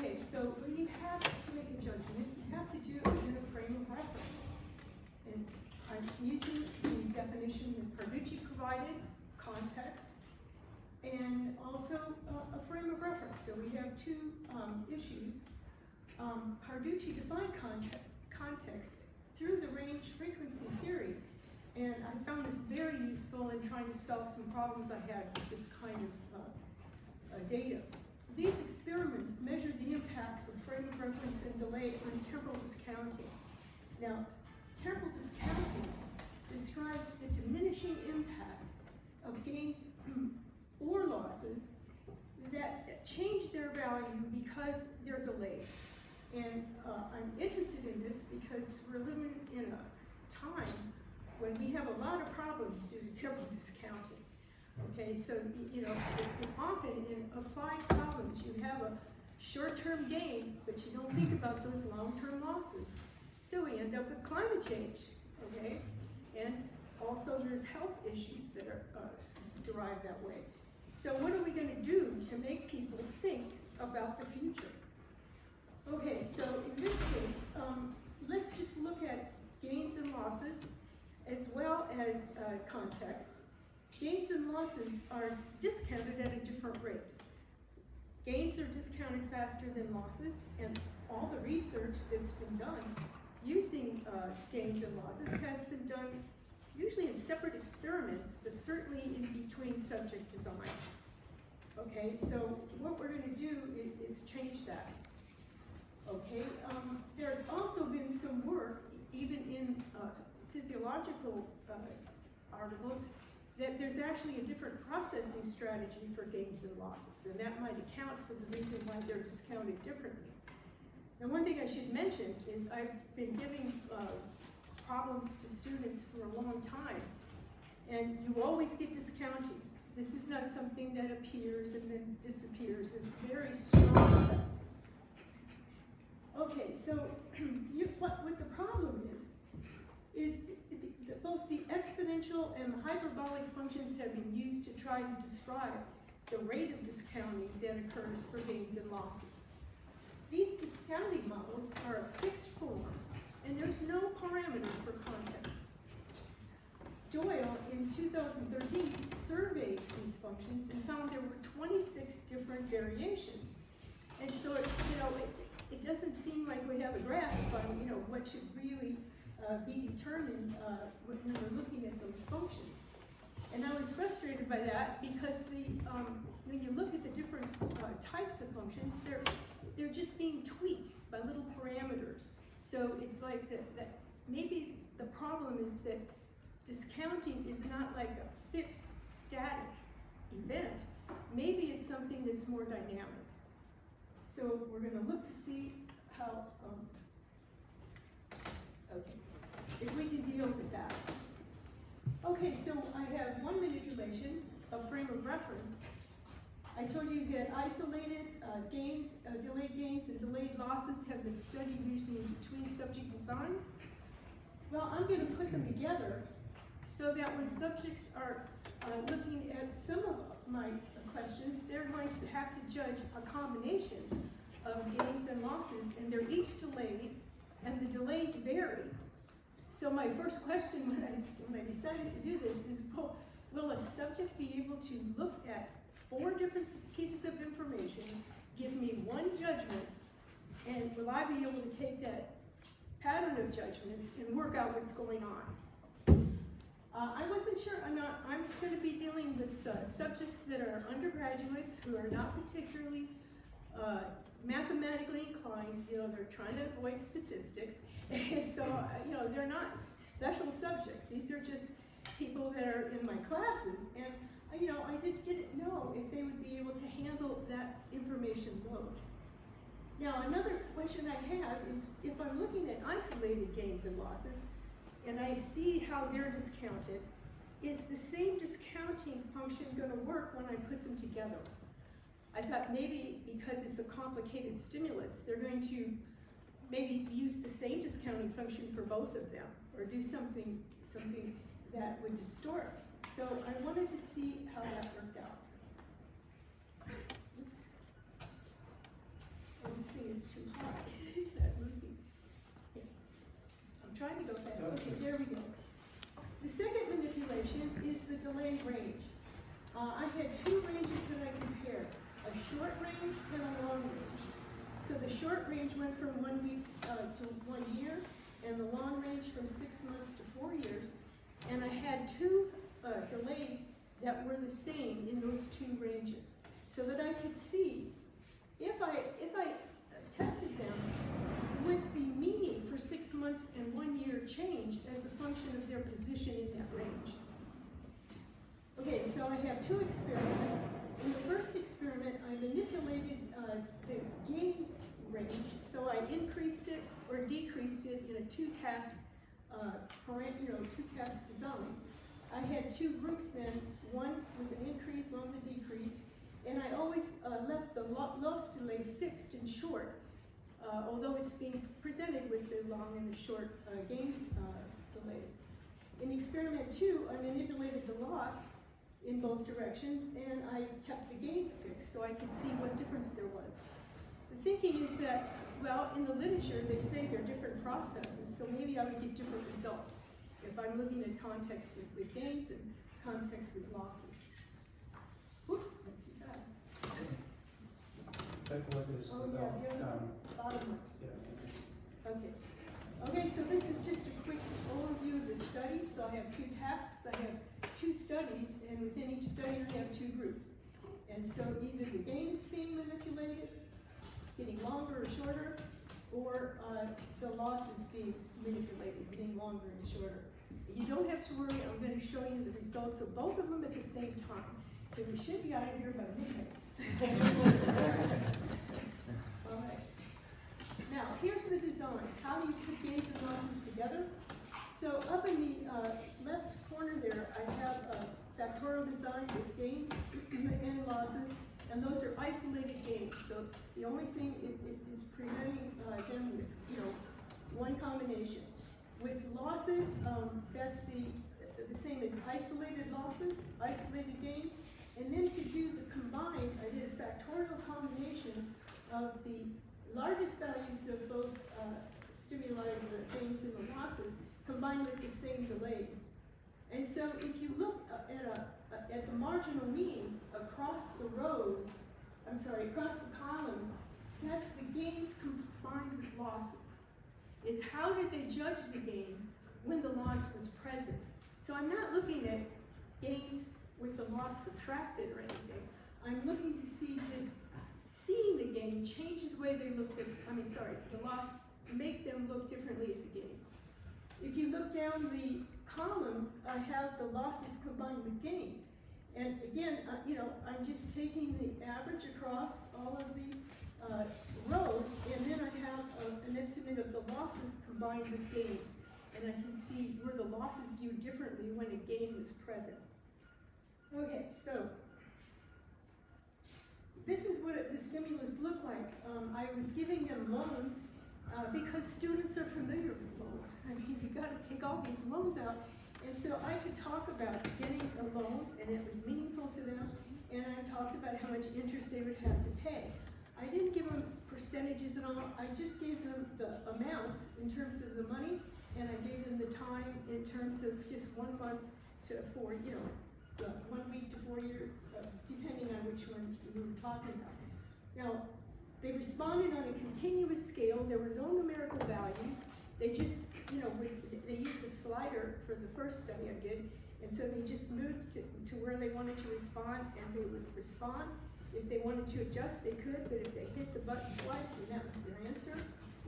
Okay, so when you have to make a judgment, you have to do it in a frame of reference. And I'm using the definition that Parducci provided, context, and also a frame of reference. So we have two issues. Parducci defined context through the range frequency theory, and I found this very useful in trying to solve some problems I had with this kind of data. These experiments measured the impact of frame of reference and delay on temporal discounting. Now, temporal discounting describes the diminishing impact of gains or losses that change their value because they're delayed. And I'm interested in this because we're living in a time when we have a lot of problems due to temporal discounting. Okay, so often in applied problems you have a short-term gain, but you don't think about those long-term losses. So we end up with climate change, okay? And also there's health issues that are derived that way. So what are we going to do to make people think about the future? Okay, so in this case, let's just look at gains and losses as well as context. Gains and losses are discounted at a different rate. Gains are discounted faster than losses, and all the research that's been done using gains and losses has been done usually in separate experiments, but certainly in between subject designs. Okay, so what we're going to do is change that. Okay, there's also been some work, even in physiological articles, that there's actually a different processing strategy for gains and losses, and that might account for the reason why they're discounted differently. Now, one thing I should mention is I've been giving problems to students for a long time, and you always get discounting. This is not something that appears and then disappears. It's very strong effect. Okay, so what the problem is that both the exponential and the hyperbolic functions have been used to try to describe the rate of discounting that occurs for gains and losses. These discounting models are a fixed form, and there's no parameter for context. Doyle, in 2013, surveyed these functions and found there were 26 different variations. And so, it doesn't seem like we have a grasp on, what should really be determined when we're looking at those functions. And I was frustrated by that because when you look at the different types of functions, they're just being tweaked by little parameters. So it's like that maybe the problem is that discounting is not like a fixed, static event. Maybe it's something that's more dynamic. So we're going to look to see how, if we can deal with that. Okay, so I have one manipulation, a frame of reference. I told you that isolated gains, delayed gains, and delayed losses have been studied usually in between subject designs. Well, I'm going to put them together so that when subjects are looking at some of my questions, they're going to have to judge a combination of gains and losses, and they're each delayed, and the delays vary. So my first question when I decided to do this is, will a subject be able to look at 4 different pieces of information, give me one judgment, and will I be able to take that pattern of judgments and work out what's going on? I wasn't sure. I'm going to be dealing with subjects that are undergraduates who are not particularly mathematically inclined. They're trying to avoid statistics, and so they're not special subjects. These are just people that are in my classes, and I just didn't know if they would be able to handle that information load. Now, another question I have is, if I'm looking at isolated gains and losses, and I see how they're discounted, is the same discounting function going to work when I put them together? I thought maybe because it's a complicated stimulus, they're going to maybe use the same discounting function for both of them, or do something that would distort. So I wanted to see how that worked out. Oops. Let me see. equation is the delay range. I had two ranges that I compared, a short range and a long range. So the short range went from 1 week to 1 year, and the long range from 6 months to 4 years. And I had two delays that were the same in those two ranges, so that I could see if I tested them, would the meaning for 6 months and 1 year change as a function of their position in that range. Okay, so I have two experiments. In the first experiment, I manipulated the gain range, so I increased it or decreased it in a two-task two-task design. I had two groups then, one with an increase, one with a decrease, and I always left the loss delay fixed and short, although it's being presented with the long and the short gain delays. In experiment 2, I manipulated the loss in both directions, and I kept the gain fixed so I could see what difference there was. The thinking is that, well, in the literature they say they're different processes, so maybe I would get different results if I'm looking at context with gains and context with losses. Whoops, went too fast. Take a look at this. Oh yeah, the other bottom one. Yeah. Okay. Okay, so this is just a quick overview of the study. So I have two tasks, I have two studies, and within each study I have two groups. And so either the gain is being manipulated, getting longer or shorter, or the loss is being manipulated, getting longer and shorter. You don't have to worry, I'm going to show you the results of both of them at the same time. So we should be out of here by midnight. All right. Now, here's the design. How do you put gains and losses together? So up in the left corner there, I have a factorial design with gains and losses, and those are isolated gains. So the only thing it is presenting them with, one combination. With losses, that's the same as isolated losses, isolated gains. And then to do the combined, I did a factorial combination of the largest values of both stimuli, the gains and the losses, combined with the same delays. And so if you look at the marginal means across the rows, across the columns, that's the gains combined with losses. It's how did they judge the gain when the loss was present. So I'm not looking at gains with the loss subtracted or anything. I'm looking to see did seeing the gain change the way they looked at, the loss, make them look differently at the gain. If you look down the columns, I have the losses combined with gains. And again, I'm just taking the average across all of the rows, and then I have an estimate of the losses combined with gains. And I can see where the losses viewed differently when a gain was present. Okay, so this is what the stimulus looked like. I was giving them loans because students are familiar with loans. You've got to take all these loans out. And so I could talk about getting a loan, and it was meaningful to them, and I talked about how much interest they would have to pay. I didn't give them percentages and all, I just gave them the amounts in terms of the money, and I gave them the time in terms of just 1 month to 4, 1 week to 4 years, depending on which one we were talking about. Now, they responded on a continuous scale. There were no numerical values. They just, they used a slider for the first study I did, and so they just moved to where they wanted to respond, and they would respond. If they wanted to adjust, they could, but if they hit the button twice, then that was their answer.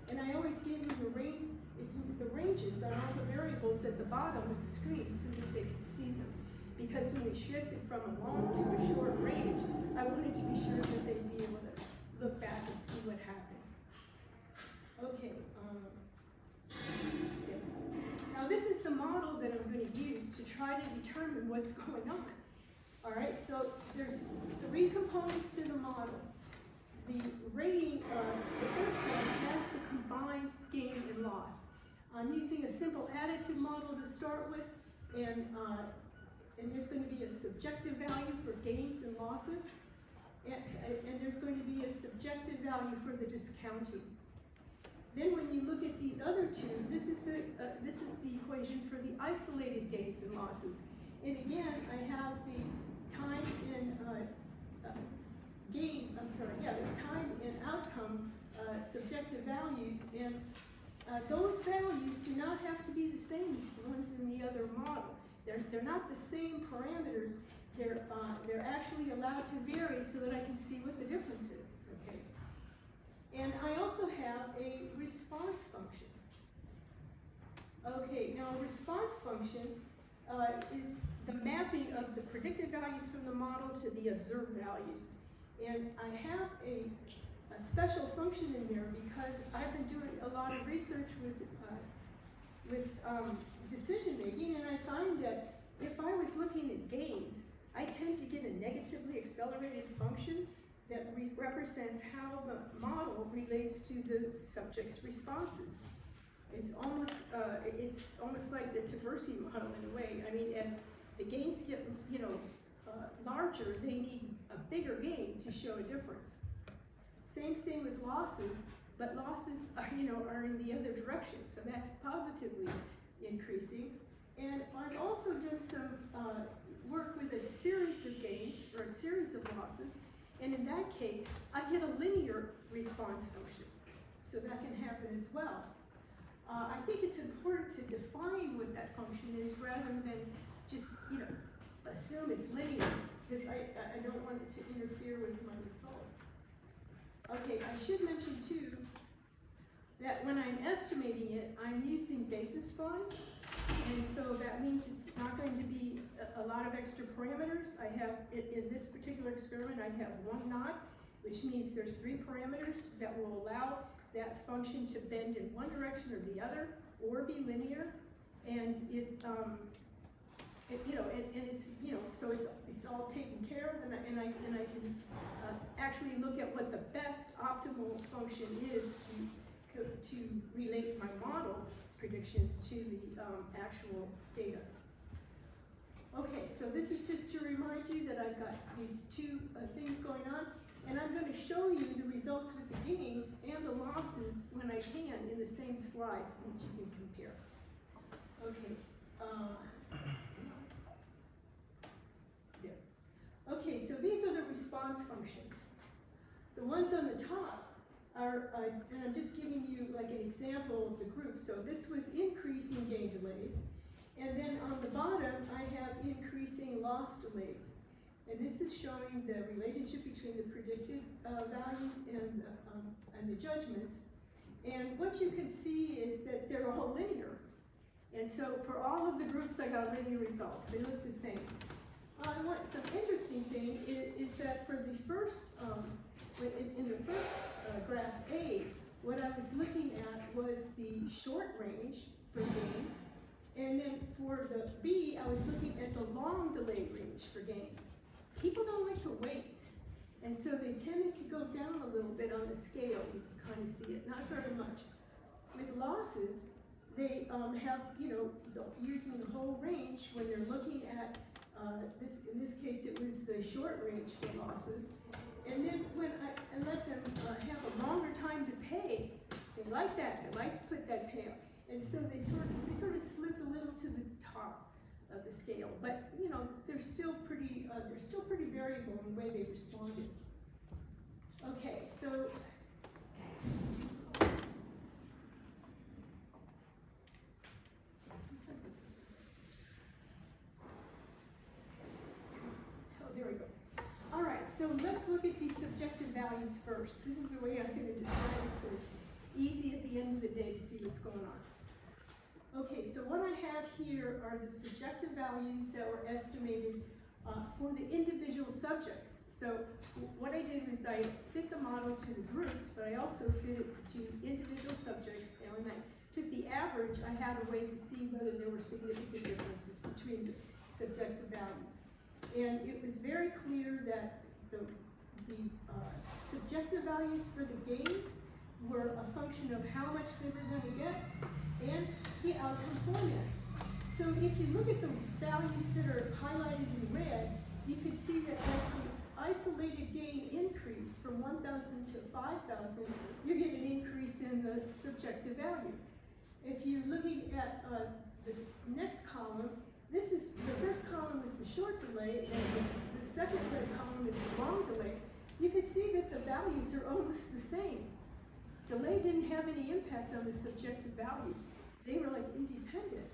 And I always gave them the ranges on all the variables at the bottom of the screen so that they could see them. Because when we shifted from a long to a short range, I wanted to be sure that they'd be able to look back and see what happened. Okay. Now this is the model that I'm going to use to try to determine what's going on. All right, so there's 3 components to the model. The rating, the first one has the combined gain and loss. I'm using a simple additive model to start with, and there's going to be a subjective value for gains and losses, and there's going to be a subjective value for the discounting. Then when you look at these other two, this is the equation for the isolated gains and losses. And again, I have the time in the time and outcome subjective values, and those values do not have to be the same as the ones in the other model. They're not the same parameters. They're actually allowed to vary so that I can see what the difference is. Okay. And I also have a response function. Okay, now a response function is the mapping of the predicted values from the model to the observed values. And I have a special function in there because I've been doing a lot of research with decision making, and I find that if I was looking at gains, I tend to get a negatively accelerated function that represents how the model relates to the subject's responses. It's almost like the Tübingen model in a way. I mean, as the gains get larger, they need a bigger gain to show a difference. Same thing with losses, but losses are in the other direction, so that's positively increasing. And I've also done some work with a series of gains or a series of losses, and in that case, I get a linear response function, so that can happen as well. I think it's important to define what that function is rather than just assume it's linear, because I don't want it to interfere with my results. Okay, I should mention too that when I'm estimating it, I'm using basis splines, and so that means it's not going to be a lot of extra parameters. I have, in this particular experiment, I have one knot, which means there's 3 parameters that will allow that function to bend in one direction or the other, or be linear, and so it's all taken care of, and I can actually look at what the best optimal function is to relate my model predictions to the actual data. Okay, so this is just to remind you that I've got these 2 things going on, and I'm going to show you the results with the gains and the losses when I can in the same slides so that you can compare. Okay. Okay, so these are the response functions. The ones on the top are, and I'm just giving you like an example of the group. So this was increasing gain delays. And then on the bottom, I have increasing loss delays. And this is showing the relationship between the predicted values and the judgments. And what you can see is that they're all linear. And so for all of the groups, I got linear results. They look the same. Some interesting thing is that for the first, in the first graph A, what I was looking at was the short range for gains. And then for the B, I was looking at the long delay range for gains. People don't like to wait. And so they tended to go down a little bit on the scale. You can kind of see it, not very much. With losses, they have, using the whole range when they're looking at in this case, it was the short range for losses. And then when I let them have a longer time to pay, they like that. They like to put that payout. And so they sort of slipped a little to the top of the scale. But they're still pretty variable in the way they responded. Okay, so sometimes it just doesn't. Oh, there we go. All right, so let's look at these subjective values first. This is the way I'm going to describe it, so it's easy at the end of the day to see what's going on. Okay, so what I have here are the subjective values that were estimated for the individual subjects. So what I did was I fit the model to the groups, but I also fit it to individual subjects. And when I took the average, I had a way to see whether there were significant differences between the subjective values. And it was very clear that the subjective values for the gains were a function of how much they were going to get and the outcome format. So if you look at the values that are highlighted in red, you can see that as the isolated gain increase from 1,000 to 5,000, you get an increase in the subjective value. If you're looking at this next column, this is, the first column is the short delay, and the second red column is the long delay. You can see that the values are almost the same. Delay didn't have any impact on the subjective values. They were like independent.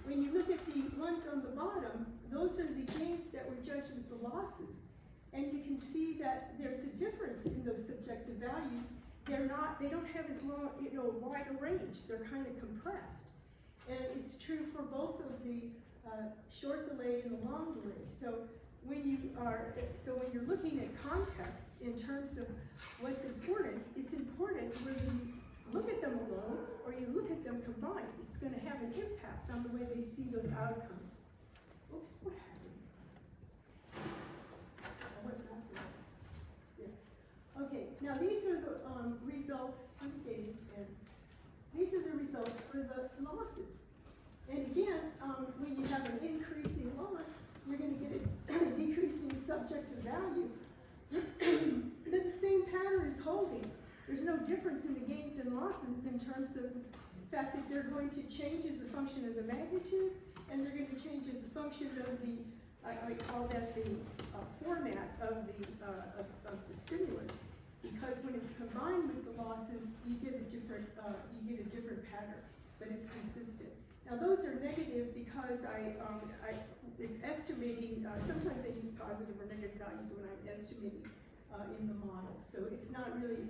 When you look at the ones on the bottom, those are the gains that were judged with the losses. And you can see that there's a difference in those subjective values. They don't have as long, wide a range. They're kind of compressed. And it's true for both of the short delay and the long delay. So when you're looking at context in terms of what's important, it's important whether you look at them alone or you look at them combined. It's going to have an impact on the way they see those outcomes. Oops, what happened? Oh, what happened? Yeah. Okay, now these are the results for the gains, and these are the results for the losses. And again, when you have an increasing loss, you're going to get a decreasing subjective value. But the same pattern is holding. There's no difference in the gains and losses in terms of the fact that they're going to change as a function of the magnitude, and they're going to change as a function of the, I call that the format of the stimulus. Because when it's combined with the losses, you get a different pattern, but it's consistent. Now those are negative because I is estimating, sometimes I use positive or negative values when I'm estimating in the model. So it's not really,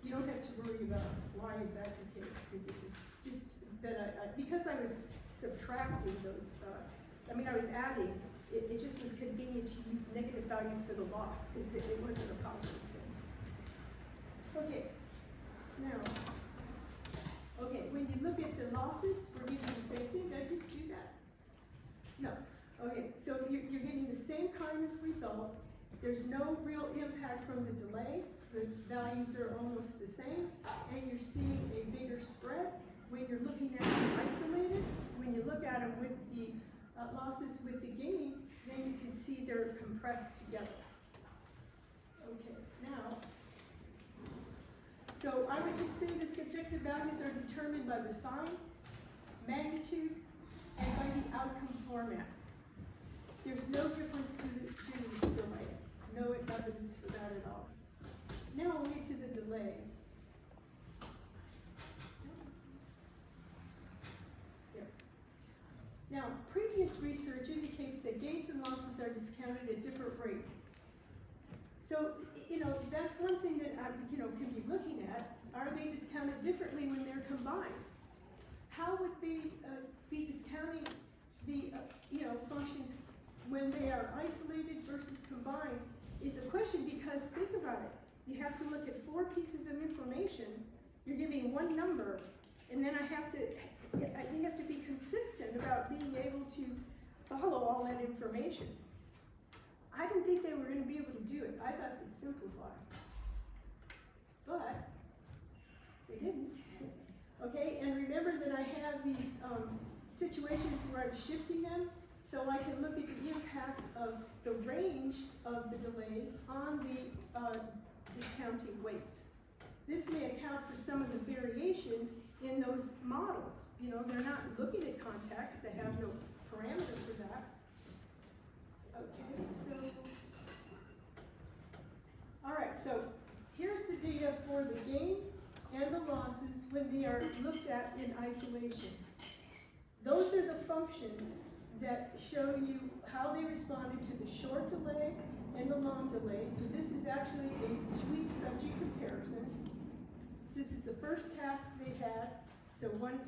you don't have to worry about why is that the case, because it's just that because I was subtracting those, I was adding, it just was convenient to use negative values for the loss, because it wasn't a positive thing. Okay, now, when you look at the losses, we're using the same thing. Did I just do that? No. Okay, so you're getting the same kind of result. There's no real impact from the delay. The values are almost the same, and you're seeing a bigger spread. When you're looking at them isolated, when you look at them with the losses with the gain, then you can see they're compressed together. Okay, now, so I would just say the subjective values are determined by the sign, magnitude, and by the outcome format. There's no difference to the delay. No evidence for that at all. Now we'll get to the delay. Here. Now, previous research indicates that gains and losses are discounted at different rates. So, that's one thing that I, can be looking at. Are they discounted differently when they're combined? How would they be discounting the, functions when they are isolated versus combined is a question, because think about it. You have to look at 4 pieces of information. You're giving one number, and then you have to be consistent about being able to follow all that information. I didn't think they were going to be able to do it. I thought they'd simplify. But they didn't. Okay, and remember that I have these situations where I'm shifting them, so I can look at the impact of the range of the delays on the discounting weights. This may account for some of the variation in those models. They're not looking at context. They have no parameter for that. Okay, so, all right, so here's the data for the gains and the losses when they are looked at in isolation. Those are the functions that show you how they responded to the short delay and the long delay. So this is actually a tweak subject comparison. This is the first task they had. So one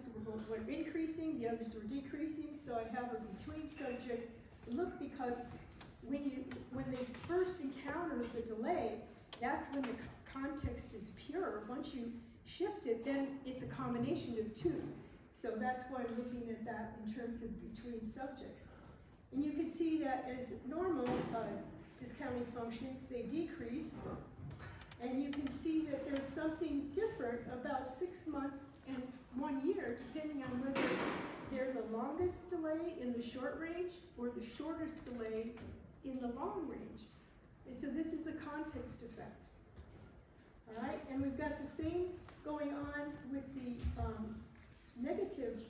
were increasing, the others were decreasing. So I have a between subject look, because when they first encounter the delay, that's when the context is pure. Once you shift it, then it's a combination of 2. So that's why I'm looking at that in terms of between subjects. And you can see that as normal discounting functions, they decrease. And you can see that there's something different about 6 months and 1 year, depending on whether they're the longest delay in the short range or the shortest delays in the long range. And so this is a context effect. All right, and we've got the same going on with the negative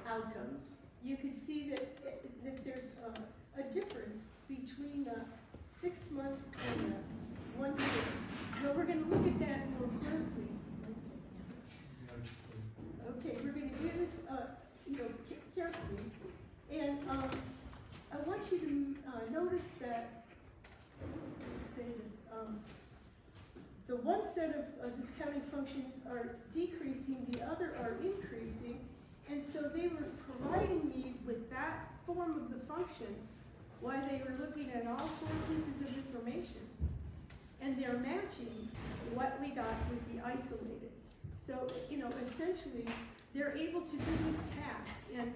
outcomes. you can see that there's a difference between 6 months and 1 year. Well, we're going to look at that more closely. Okay, we're going to do this, carefully. And I want you to notice that, let's say this, the one set of discounting functions are decreasing, the other are increasing, and so they were providing me with that form of the function while they were looking at all 4 pieces of information. And they're matching what we got with the isolated. So, essentially, they're able to do this task and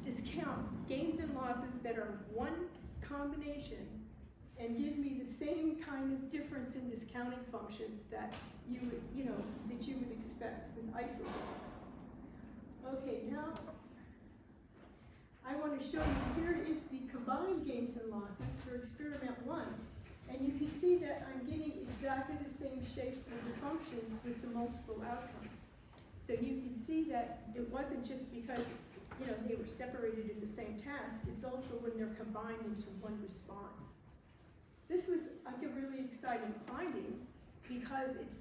discount gains and losses that are one combination and give me the same kind of difference in discounting functions that you would expect with isolated. Okay, now I want to show you, here is the combined gains and losses for experiment 1. And you can see that I'm getting exactly the same shape of the functions with the multiple outcomes. So you can see that it wasn't just because, they were separated in the same task, it's also when they're combined into one response. This was, like, a really exciting finding because it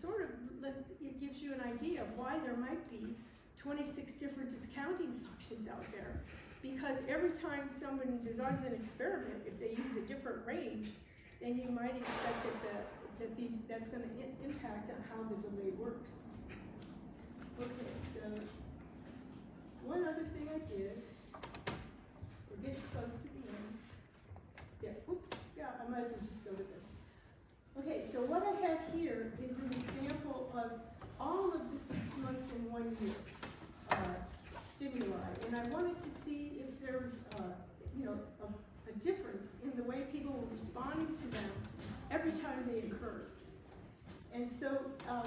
it gives you an idea of why there might be 26 different discounting functions out there. Because every time someone designs an experiment, if they use a different range, then you might expect that's going to impact on how the delay works. Okay, so one other thing I did, we're getting close to the end. I might as well just go with this. Okay, so what I have here is an example of all of the 6 months and 1 year stimuli, and I wanted to see if there was a difference in the way people were responding to them every time they occurred. And so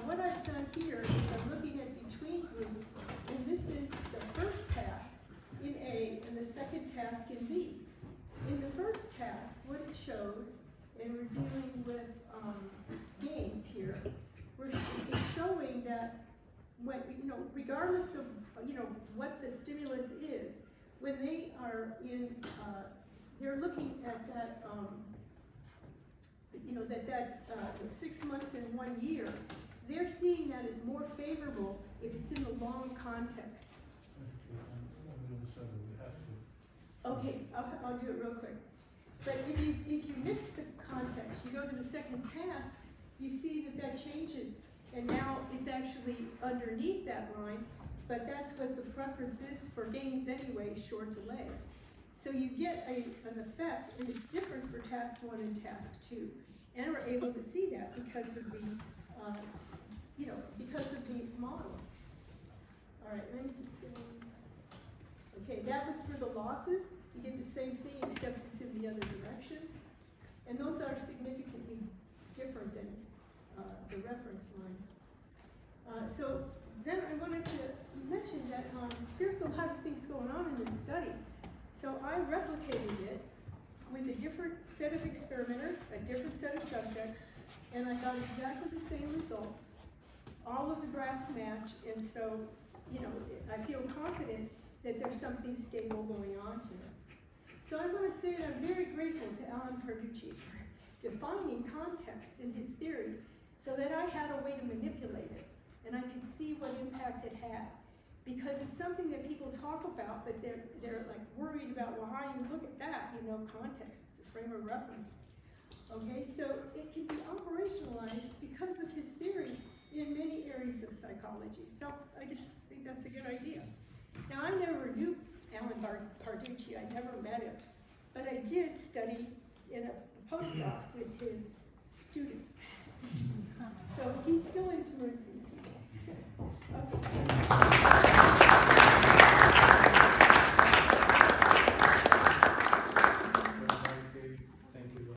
what I've done here is I'm looking at between groups, and this is the first task in A and the second task in B. In the first task, what it shows, and we're dealing with gains here, it's showing that when, regardless of what the stimulus is, when they are in, they're looking at that, 6 months and 1 year, they're seeing that as more favorable if it's in the long context. Okay, I'll do it real quick. But if you mix the context, you go to the second task, you see that changes, and now it's actually underneath that line, but that's what the preference is for gains anyway, short delay. So you get an effect, and it's different for task 1 and task 2. And we're able to see that because of the, because of the model. All right, let me just go. Okay, that was for the losses. You get the same thing except it's in the other direction. And those are significantly different than the reference line. So then I wanted to mention that there's a lot of things going on in this study. So I replicated it with a different set of experimenters, a different set of subjects, and I got exactly the same results. All of the graphs match, and so, I feel confident that there's something stable going on here. So I want to say that I'm very grateful to Allen Parducci for defining context in his theory so that I had a way to manipulate it, and I could see what impact it had. Because it's something that people talk about, but they're like worried about, well, how do you look at that? Context, it's a frame of reference. Okay, so it can be operationalized because of his theory in many areas of psychology. So I just think that's a good idea. Now, I never knew Allen Parducci, I never met him, but I did study in a postdoc with his student. So he's still influencing people. Okay.